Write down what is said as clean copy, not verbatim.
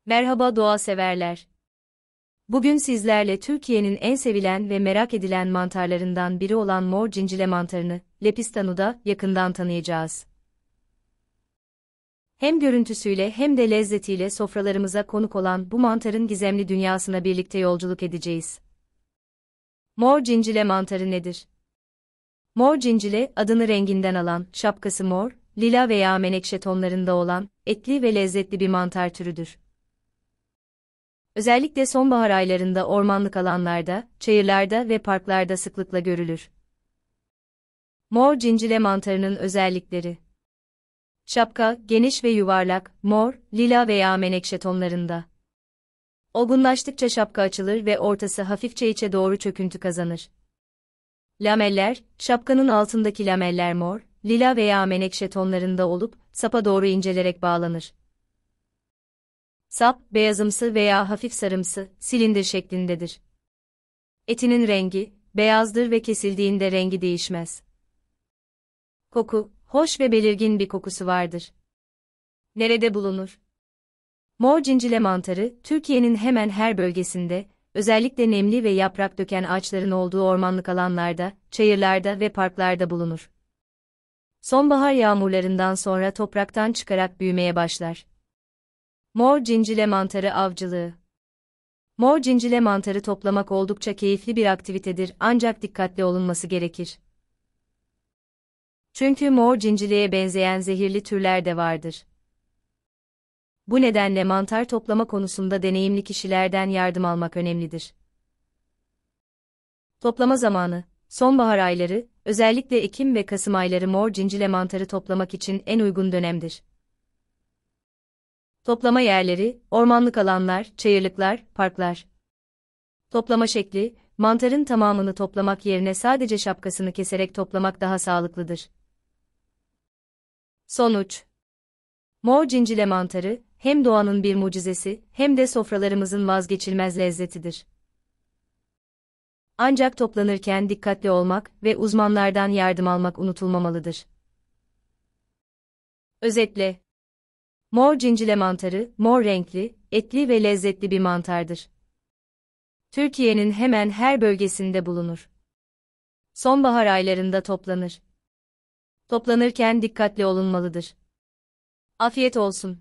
Merhaba doğa severler. Bugün sizlerle Türkiye'nin en sevilen ve merak edilen mantarlarından biri olan mor cincile mantarını, Lepistanu'da yakından tanıyacağız. Hem görüntüsüyle hem de lezzetiyle sofralarımıza konuk olan bu mantarın gizemli dünyasına birlikte yolculuk edeceğiz. Mor cincile mantarı nedir? Mor cincile, adını renginden alan, şapkası mor, lila veya menekşe tonlarında olan, etli ve lezzetli bir mantar türüdür. Özellikle sonbahar aylarında ormanlık alanlarda, çayırlarda ve parklarda sıklıkla görülür. Mor cincile mantarının özellikleri. Şapka, geniş ve yuvarlak, mor, lila veya menekşe tonlarında. Olgunlaştıkça şapka açılır ve ortası hafifçe içe doğru çöküntü kazanır. Lameller, şapkanın altındaki lameller mor, lila veya menekşe tonlarında olup, sapa doğru incelerek bağlanır. Sap, beyazımsı veya hafif sarımsı, silindir şeklindedir. Etinin rengi, beyazdır ve kesildiğinde rengi değişmez. Koku, hoş ve belirgin bir kokusu vardır. Nerede bulunur? Mor cincile mantarı, Türkiye'nin hemen her bölgesinde, özellikle nemli ve yaprak döken ağaçların olduğu ormanlık alanlarda, çayırlarda ve parklarda bulunur. Sonbahar yağmurlarından sonra topraktan çıkarak büyümeye başlar. Mor cincile mantarı avcılığı. Mor cincile mantarı toplamak oldukça keyifli bir aktivitedir ancak dikkatli olunması gerekir. Çünkü mor cincileye benzeyen zehirli türler de vardır. Bu nedenle mantar toplama konusunda deneyimli kişilerden yardım almak önemlidir. Toplama zamanı, sonbahar ayları, özellikle Ekim ve Kasım ayları mor cincile mantarı toplamak için en uygun dönemdir. Toplama yerleri, ormanlık alanlar, çayırlıklar, parklar. Toplama şekli, mantarın tamamını toplamak yerine sadece şapkasını keserek toplamak daha sağlıklıdır. Sonuç: mor cincile mantarı, hem doğanın bir mucizesi, hem de sofralarımızın vazgeçilmez lezzetidir. Ancak toplanırken dikkatli olmak ve uzmanlardan yardım almak unutulmamalıdır. Özetle, mor cincile mantarı, mor renkli, etli ve lezzetli bir mantardır. Türkiye'nin hemen her bölgesinde bulunur. Sonbahar aylarında toplanır. Toplanırken dikkatli olunmalıdır. Afiyet olsun.